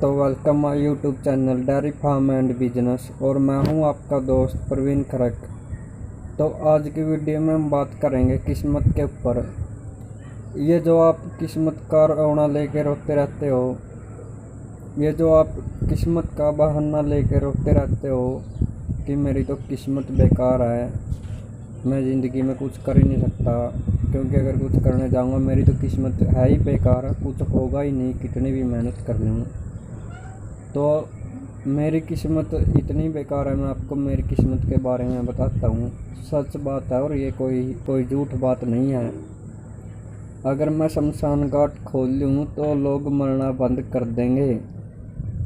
तो welcome my YouTube channel dairy farm and business और मैं हूं आपका दोस्त प्रवीण खरक। तो आज की वीडियो में हम बात करेंगे किस्मत के ऊपर। ये जो आप किस्मत का रोना लेके रोते रहते हो, ये जो आप किस्मत का बहाना लेके रोते रहते हो कि मेरी तो किस्मत बेकार है, मैं ज़िंदगी में कुछ कर ही नहीं सकता, क्योंकि अगर कुछ करने जाऊंगा मेरी तो किस्मत है ही बेकार, कुछ होगा ही नहीं कितनी भी मेहनत कर लूँ। तो मेरी किस्मत इतनी बेकार है, मैं आपको मेरी किस्मत के बारे में बताता हूँ। सच बात है और ये कोई झूठ बात नहीं है। अगर मैं शमशान घाट खोल लूँ तो लोग मरना बंद कर देंगे।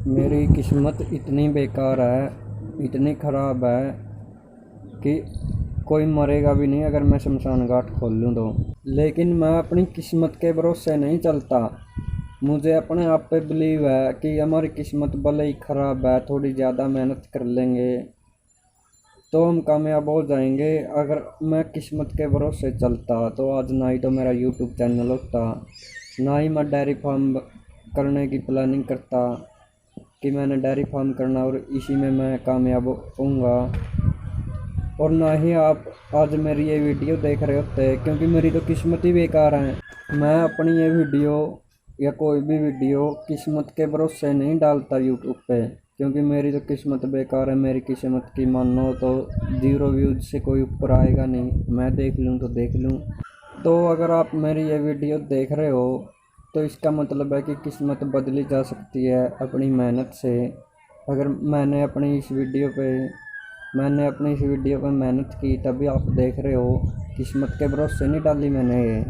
मेरी किस्मत इतनी बेकार है, इतनी ख़राब है कि कोई मरेगा भी नहीं अगर मैं शमशान घाट खोल लूँ तो। लेकिन मैं अपनी किस्मत के भरोसे नहीं चलता। मुझे अपने आप पे बिलीव है कि हमारी किस्मत भले ही ख़राब है, थोड़ी ज़्यादा मेहनत कर लेंगे तो हम कामयाब हो जाएंगे। अगर मैं किस्मत के भरोसे चलता तो आज ना ही तो मेरा यूट्यूब चैनल होता, ना ही मैं डेयरी फार्म करने की प्लानिंग करता कि मैंने डेयरी फार्म करना और इसी में मैं कामयाब होऊंगा, और ना ही आप आज मेरी ये वीडियो देख रहे होते, क्योंकि मेरी तो किस्मत ही बेकार है। मैं अपनी ये वीडियो या कोई भी वीडियो किस्मत के भरोसे नहीं डालता यूट्यूब पे, क्योंकि मेरी तो किस्मत बेकार है। मेरी किस्मत की मानो तो 0 व्यूज से कोई ऊपर आएगा नहीं, मैं देख लूँ तो देख लूँ। तो अगर आप मेरी ये वीडियो देख रहे हो तो इसका मतलब है कि किस्मत बदली जा सकती है अपनी मेहनत से। अगर मैंने अपनी इस वीडियो पे मेहनत की तभी आप देख रहे हो, किस्मत के भरोसे नहीं डाली मैंने ये।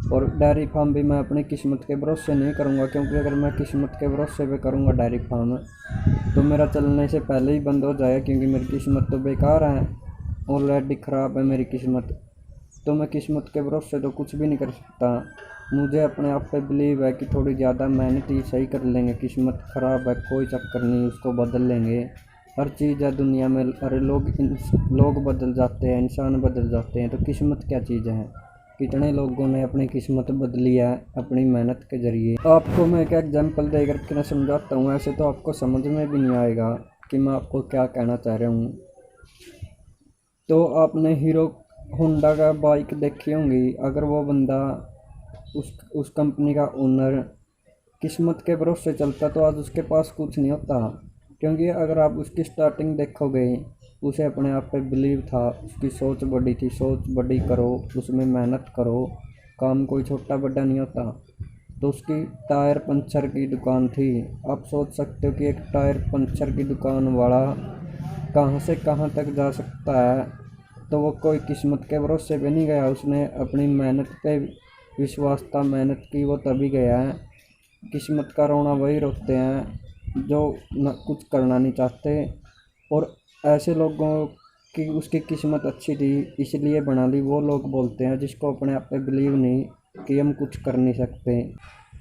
और डेयरी फार्म भी मैं अपनी किस्मत के भरोसे नहीं करूँगा, क्योंकि अगर मैं किस्मत के भरोसे पे करूँगा डेयरी फार्म तो मेरा चलने से पहले ही बंद हो जाएगा, क्योंकि मेरी किस्मत तो बेकार है, ऑलरेडी ख़राब है मेरी किस्मत। तो मैं किस्मत के भरोसे तो कुछ भी नहीं कर सकता। मुझे अपने आप पे बिलीव है कि थोड़ी ज़्यादा मेहनत ही सही कर लेंगे। किस्मत ख़राब है कोई चक्कर नहीं, उसको बदल लेंगे। हर चीज़ है दुनिया में, अरे लोग बदल जाते हैं, इंसान बदल जाते हैं, तो किस्मत क्या चीज़ है। कितने लोगों ने अपनी किस्मत बदली है अपनी मेहनत के ज़रिए। आपको मैं एक एग्जांपल देकर के मैं समझाता हूँ, ऐसे तो आपको समझ में भी नहीं आएगा कि मैं आपको क्या कहना चाह रहा हूँ। तो आपने हीरो होंडा का बाइक देखी होंगी। अगर वो बंदा उस कंपनी का ओनर किस्मत के भरोसे चलता तो आज उसके पास कुछ नहीं होता, क्योंकि अगर आप उसकी स्टार्टिंग देखोगे, उसे अपने आप पे बिलीव था, उसकी सोच बड़ी थी। सोच बड़ी करो, उसमें मेहनत करो, काम कोई छोटा बड़ा नहीं होता। तो उसकी टायर पंचर की दुकान थी। आप सोच सकते हो कि एक टायर पंचर की दुकान वाला कहाँ से कहाँ तक जा सकता है। तो वो कोई किस्मत के भरोसे पे नहीं गया, उसने अपनी मेहनत पे विश्वास था, मेहनत की, वो तभी गया है। किस्मत का रोना वही रोते हैं जो न कुछ करना नहीं चाहते, और ऐसे लोगों की उसकी किस्मत अच्छी थी इसलिए बना ली, वो लोग बोलते हैं जिसको अपने आप पे बिलीव नहीं कि हम कुछ कर नहीं सकते।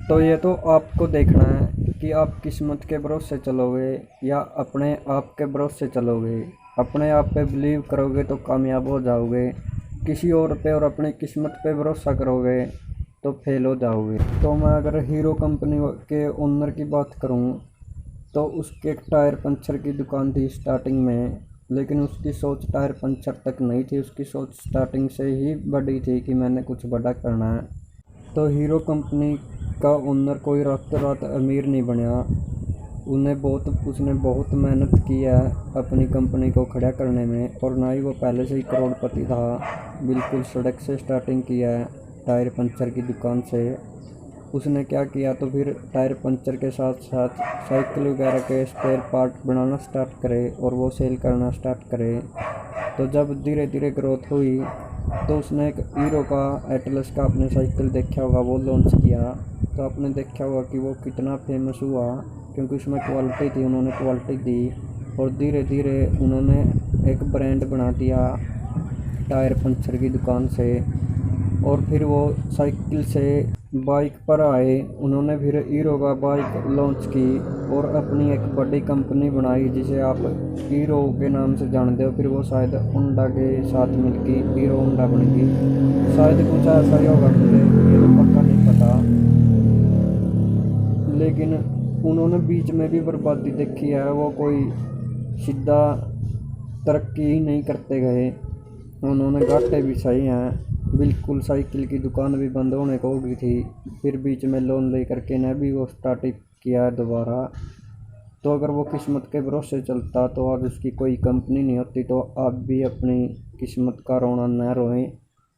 तो ये तो आपको देखना है कि आप किस्मत के भरोसे चलोगे या अपने आप के भरोसे चलोगे। अपने आप पे बिलीव करोगे तो कामयाब हो जाओगे, किसी और पे और अपनी किस्मत पे भरोसा करोगे तो फेल हो जाओगे। तो मैं अगर हीरो कंपनी के ओनर की बात करूं तो उसके एक टायर पंचर की दुकान थी स्टार्टिंग में, लेकिन उसकी सोच टायर पंचर तक नहीं थी। उसकी सोच स्टार्टिंग से ही बड़ी थी कि मैंने कुछ बड़ा करना है। तो हीरो कंपनी का ओनर कोई रातों रात अमीर नहीं बना। उसने बहुत मेहनत की है अपनी कंपनी को खड़ा करने में, और ना ही वो पहले से ही करोड़पति था। बिल्कुल सड़क से स्टार्टिंग किया है, टायर पंचर की दुकान से। उसने क्या किया, तो फिर टायर पंचर के साथ साथ साइकिल वगैरह के स्पेयर पार्ट बनाना स्टार्ट करे और वो सेल करना स्टार्ट करे। तो जब धीरे धीरे ग्रोथ हुई तो उसने एक हीरो का एटलस का आपने साइकिल देखा होगा, वो लॉन्च किया। तो आपने देखा होगा कि वो कितना फेमस हुआ, क्योंकि उसमें क्वालिटी थी, उन्होंने क्वालिटी दी, और धीरे धीरे उन्होंने एक ब्रांड बना दिया टायर पंचर की दुकान से। और फिर वो साइकिल से बाइक पर आए, उन्होंने फिर हीरो का बाइक लॉन्च की और अपनी एक बड़ी कंपनी बनाई जिसे आप हीरो के नाम से जानते हो। फिर वो शायद होंडा के साथ मिलकर हीरो होंडा बन गई, शायद कुछ ऐसा ही होगा, मुझे ये तो पक्का नहीं पता। लेकिन उन्होंने बीच में भी बर्बादी देखी है, वो कोई सीधा तरक्की ही नहीं करते गए, उन्होंने घाटे भी सही हैं। बिल्कुल साइकिल की दुकान भी बंद होने को हो गई थी, फिर बीच में लोन लेकर के ने भी वो स्टार्ट किया है दोबारा। तो अगर वो किस्मत के भरोसे चलता तो आज उसकी कोई कंपनी नहीं होती। तो आप भी अपनी किस्मत का रोना न रोएं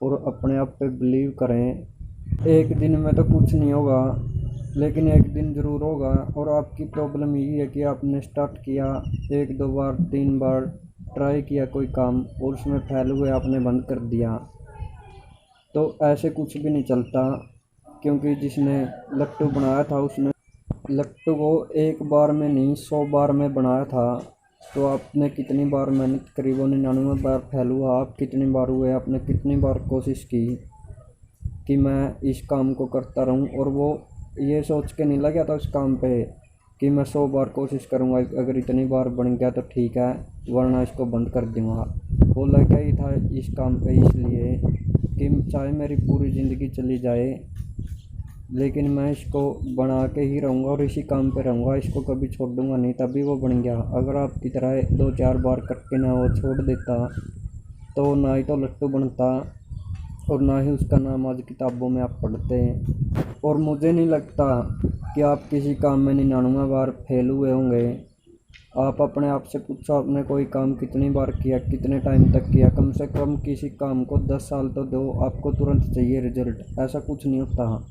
और अपने आप पे बिलीव करें। एक दिन में तो कुछ नहीं होगा, लेकिन एक दिन ज़रूर होगा। और आपकी प्रॉब्लम यही है कि आपने स्टार्ट किया, 1-2 बार 3 बार ट्राई किया कोई काम और उसमें फेल हुए, आपने बंद कर दिया। तो ऐसे कुछ भी नहीं चलता, क्योंकि जिसने लट्टू बनाया था उसने लट्टू को एक बार में नहीं 100 बार में बनाया था। तो आपने कितनी बार मेहनत करी, वो 99 बार फेल हुआ। आप कितनी बार हुए, आपने कितनी बार कोशिश की कि मैं इस काम को करता रहूं, और वो ये सोच के नहीं लगा था उस काम पे कि मैं 100 बार कोशिश करूंगा, अगर इतनी बार बन गया तो ठीक है वरना इसको बंद कर दूंगा। वो लगा ही था इस काम पे इसलिए कि चाहे मेरी पूरी ज़िंदगी चली जाए लेकिन मैं इसको बना के ही रहूँगा और इसी काम पे रहूँगा, इसको कभी छोड़ दूँगा नहीं। तभी वो बन गया। अगर आपकी तरह 2-4 बार करके ना वो छोड़ देता तो ना ही तो लट्टू बनता और ना ही उसका नाम आज किताबों में आप पढ़ते हैं। और मुझे नहीं लगता कि आप किसी काम में 99 बार फेल हुए होंगे। आप अपने आप से पूछो, आपने कोई काम कितनी बार किया, कितने टाइम तक किया। कम से कम किसी काम को 10 साल तो दो, आपको तुरंत चाहिए रिजल्ट, ऐसा कुछ नहीं होता।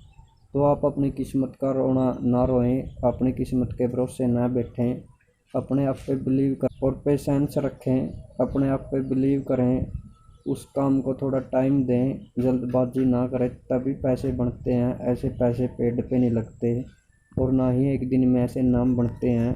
तो आप अपनी किस्मत का रोना ना रोएं, अपनी किस्मत के भरोसे ना बैठें, अपने आप पे बिलीव कर और पेशेंस रखें, अपने आप पे बिलीव करें, उस काम को थोड़ा टाइम दें, जल्दबाजी ना करें, तभी पैसे बनते हैं। ऐसे पैसे पेड़ पे नहीं लगते और ना ही एक दिन में ऐसे नाम बनते हैं।